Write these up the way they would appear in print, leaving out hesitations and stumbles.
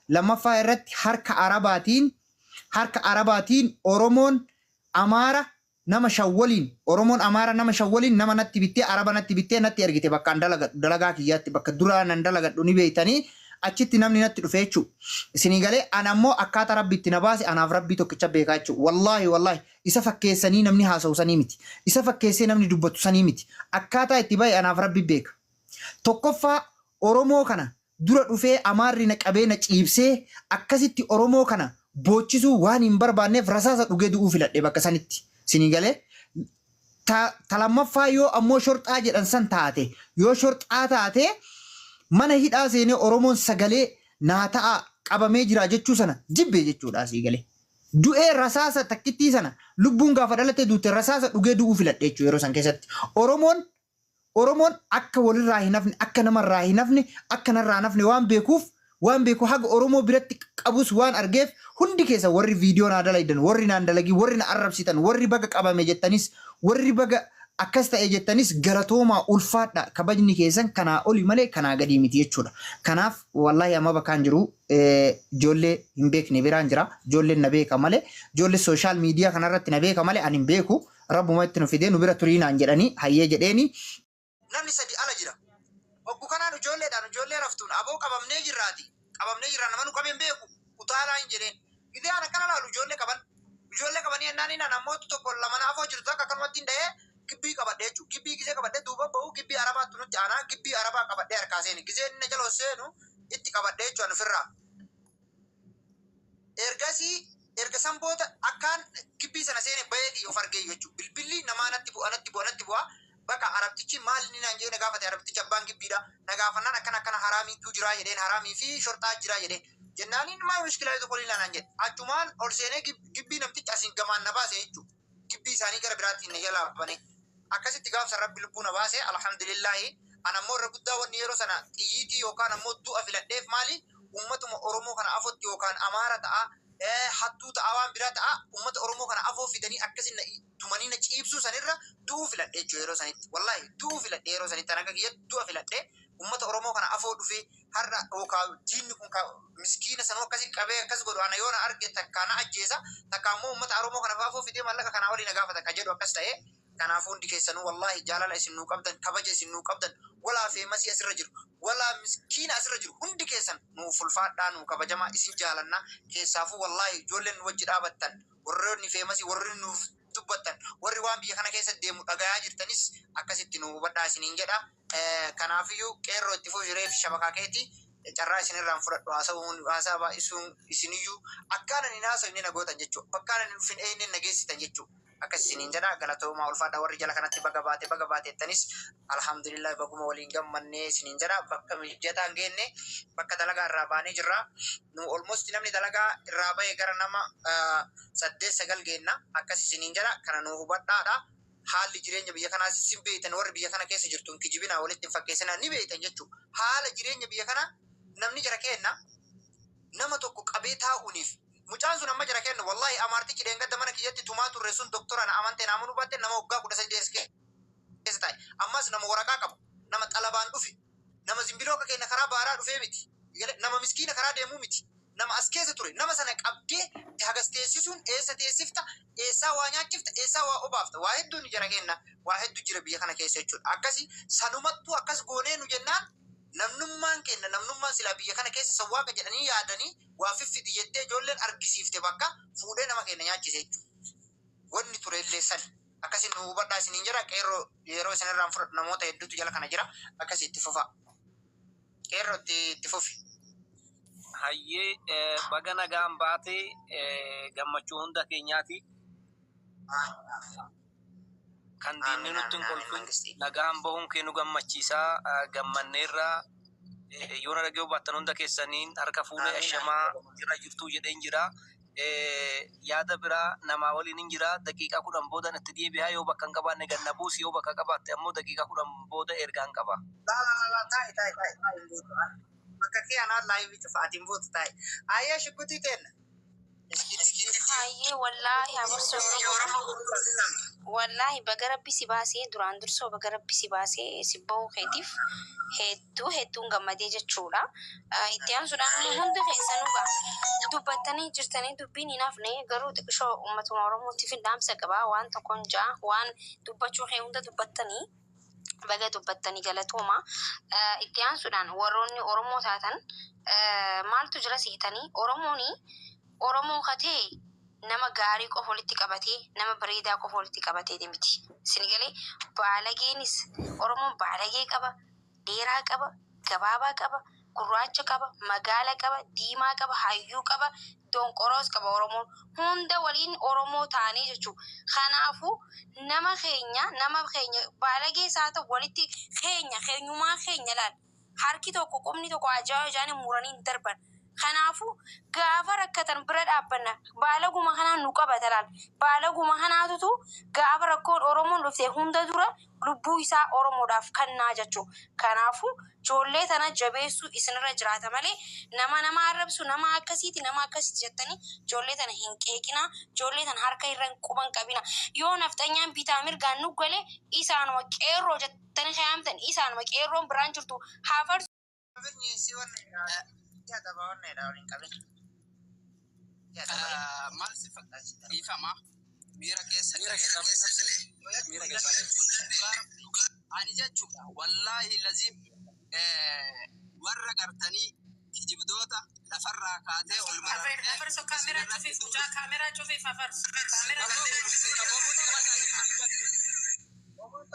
لما فايرت حركة عرباتين أورومون أمارة نما شوالين أورومون أمارة نما شوالين نما نتي بيتي عربا نتي بيتي نتي أرجتي بكان دلغا كيات بك دوران دلغا دوني بيتاني أشتي نمني نتي رفيتشو سنغالي أنا مو أكاد ربي تنباسي أنا ربي تو كتشب بيكاتشو والله إذا فكيسني نمني هاسو سنيمتي إذا فكيسي نمني دبتو سنيمتي أكاد اتباعي أنا ربي بيك توقفا أورومو كنا دورا رفي أماري نكابي نتيبسي أكاسيتي أورومو كنا بوچسو وان امبر بانه فرساسا دوگدو اوفلت بك سنتي سنغالي تلمفا يو امو شرط اجدن سن تاته يو شرط اتاته من هيدا سيني اورومون سغالي ناتا قبمي جرا جچو سنا جيبي جچو دا سيغالي دو اي رساسا تكتي سنا لبون غفدلته دوت رساسا دوگدو اوفلت دچو يرو سن كيست اورومون اكا ول راهي نفني اكا نمر راهي نفني اكا نرا نفني وان بيكو حق أورومو بريتك أبوس وان أرجف هندي كيسا وري فيديو نادلا يدن وري ناندلاجي وري نعرب سيتان وري بقى أبا مجتانيس وري بقى أكاستا إجتانيس غلطوما ألفات كباجني كيسان كنا أولي مالي كنا قديمي تيجودا كناف والله يا ما بكانجرو جولة إمبيك نبيران جرا جولة نبيك مالي جولة سوشيال ميديا كنا رت نبيك مالي أن إمبيكو رب ما يتنفيدين نبيرا ترينا عنجراني هاي جديني نمني سدي على جرا وكنا نجولة رفتون أبوك أبا منيجي راتي أبا منيجي رانا منو كمين بيكو وطالع إنجرين إذا أنا كنا لا جولة كبان يناني نانا موت تقول لما نافو جرتا كمتين ده كبي كبادة كبي كذا كبادة دوبا بهو كبي عربا تنو جانا كبي عربا كبادة أركاسين كذا نجلو سينو إتي كبادة جوان فرا إرجاسي بوت أكان كبي سناسين بيجي يفرقي يجو بالبلي نما نتبو بكا عربتي مال نينا نجي نغافة عربتي جبان كبيرا نغافنا نكنا حرامي تجرا يدين حرامي في شرطة جرا يدين جناني ما مشكلة تقولي لنا نجد أجمعان أرسلنا كبي نمتي أسين كمان نباسه يجو كبي ساني كربراتي نجلا بني أكاسي تجاوب سرب بلبو نباسه الحمد لله أنا مر بدا ونيرو سنة تيجي وكان مدو أفلا ديف مالي أمتهم أورمو كان أفوت وكان أمارة حتى تعاون برات أمة أورمو كان أفو في دني أكاسي تمانين نجيبسو سنيرة دو فلا دي جويرو سنيت والله دو فلا ديرو سنيت أنا كجيت دو فلا دي أمة أورمو كان أفو في هرّا وكا جين كون كا مسكين سنو كسي كبه كسي قدو أنا يونا أرجع تكانا أجهزة تكامو أمة أورمو كان أفو في دي مالك كان أولي نجافة تكجدو كسته كان أفون دي كيسانو والله جالال اسمه قبضن كبج اسمه قبضن ولا في مسي أسرجر ولا مسكين أسرجر هندي كيسان نو فلفات دانو كبجما اسم جالنا كيسافو والله جولن وجد أبتن ورّني في مسي ورّني تبتن ورّوان بيخنا كيسة ديمو أجاج تنس أكاسيت نو بدأ سنين جدا كنافيو كيرو تفو جريف شبكة كيتي carraa isin irraan fudhadhu haasawaa isiniyyuu akkaana ni naasoo inni nagoota jechuudha. Bakkaana ni dhufin inni nageessitan jechuudha. Akkas isiniin jedha galatoomaa ulfaadha warri jala kanatti baga baateettanis alhamdulillah baguma waliin gammannee isiniin jedha bakka mijataan geenne bakka dalagaa irraa baanee jirra. Nu almost namni dalagaa irraa bahee gara nama 8-9 geenna akkas isiniin jedha kana nu hubadhaadha. Haalli jireenya biyya kanaa isin beektan warri biyya kana keessa jirtuun kijibinaa walitti hin fakkeessinaa ni beektan jechuudha. Haala jireenya biyya kanaa namni jara kenna nama tokko qabee taa'uuniif mucaan sun amma jara kenna wallahi amartichi deengadda mana kiyyatti tumaa turre sun doktoraan amantee naamunu batte nama waggaa 18 keessa taa'e ammas nama waraqaa qabu nama xalabaan dhufe nama zimbiloo akka kenna karaa baaraa dhufee miti nama miskiina karaa deemuu miti nama as keessa ture nama sana qabdee hagas teessisuun eessa teessifta eessaa waa nyaachifta eessaa waa obaafta waa hedduun jara kenna waa hedduu jira biyya kana keessa jechuudha akkasi sanumattuu akkas goonee nu jennaan namnummaan kenna namnummaan silaa biyya kana keessa sawwaaqa jedhanii yaadanii waa fiffiti jettee ijoolleen argisiifte bakka fuudhee nama kenna nyaachise jechuudha. Wanni ture illee sani akkasiin nu hubadhaa isiniin jira qeerroo yeroo isinirraan fudhatu namoota hedduutu jala kana jira akkasii itti fufa. Qeerroo itti fufi. Hayyee baga nagaan baatee gammachuu hunda keenyaati. Kan diinni nutti hin kolfin nagaan bahuun keenu gammachiisaa gammanneerraa yoo na dhagee hubattan hunda keessaniin harka fuunee ashamaa jira jirtuu jedheen jira yaada biraa namaa waliin hin jira daqiiqaa 10 booda itti deebi'aa yoo bakka hin qabaanne ganna buusi yoo bakka qabaatte ammoo daqiiqaa 10 booda ergaan qaba. Taa'e bakka kee anaa laayivii cufaatiin bootu taa'e ayyaa shukkutii teenna. Hayyee wallaahi abarsa wallaahi baga rabbi si baasee duraan dursoo baga rabbi si baasee si bahuu keetiif hedduun gammadee jechuudha. Itti aansuudhaan hundi keessanuu gaa dubbattanii jirtanii dubbiin hin hafne garuu xiqqishoo uummatuma Oromootiif hin dhaamsa qabaa waan tokkoon ja'a waan dubbachuu kee hunda dubbattanii baga dubbattanii galatooma. Itti aansuudhaan warroonni Oromoo taatan maaltu jira siitanii Oromoo katee nama gaarii qofa walitti qabatee nama bareedaa qofa walitti qabatee miti. Sinigalee baalageenis Oromoon baalagee qaba, dheeraa qaba, gabaabaa qaba, gurraacha qaba, magaala qaba, diimaa qaba, hayyuu qaba, donqoroos qaba. Oromoon hunda waliin Oromoo taanee jechuudha. Kanaafuu nama keenya baalagee isaa ta'u walitti keenyumaa keenya laal. Harki tokko qubni tokko ajaa'ibaan muranii hin darban. Kanaafuu gaafa rakkatan bira dhaabbanna baalaguma kanaan nu qabata laal. Baalaguma kanaatutu gaafa rakkoon Oromoon dhuftee hunda dura lubbuu isaa Oromoodhaaf kannaa jechuudha. Kanaafuu ijoollee tana jabeessuu isinirra jiraata malee nama arrabsu nama akkasiiti jettanii ijoollee tana hin qeeqina. Ijoollee tana harka irra hin quban qabina. Yoo nafxanyaan bitaa mirgaan nu galee isaanuma qeerroo jettanii kaayamtan isaanuma qeerroon biraan jirtu haafar. Maal si fakkaata? Miira keessa ani jechuudha wallaahi lazim warra gartanii kijibdoota lafarraa kaatee ol afarso kaamera cufiif afarso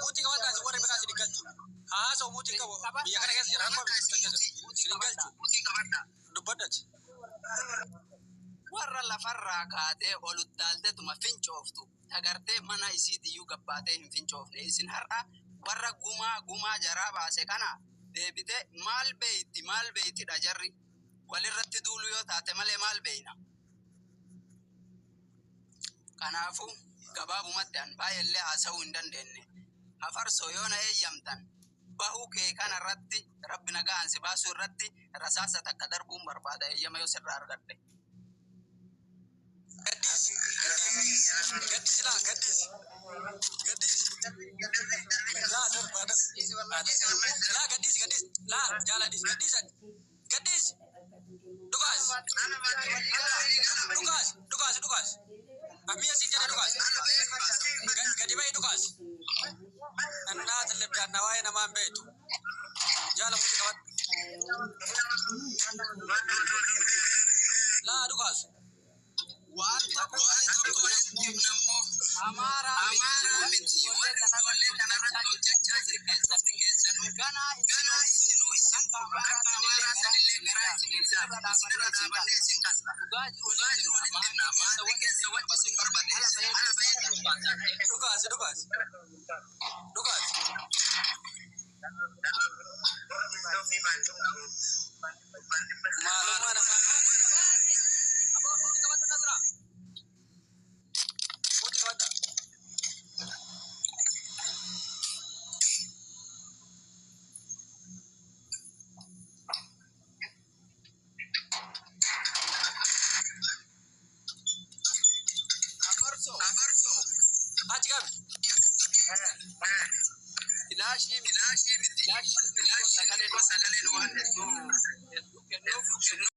muutii qabataas warra biraa si dhigalchu haasa'u muutii qabu biyya kana keessa jira amma si dhigalchu dubbadhati warra lafarraa kaatee ol uttaalteetuma fincooftu tagartee mana isiitiyyuu gabbaatee hin fincoofne isin har'a warra gumaa jaraa baase kana deebite maal beeytidha jarri walirratti duulu yoo taate malee maal beeyna. Kanaafuu gabaabumatti an baay'ellee haasa'uu hin dandeenye hafarsoo yoo na eeyyamtan bahuu kee kanarratti rabbi nagaan si baasuu irratti rasaasa takka darbuun barbaada eeyyama yoo sirraa argadhe.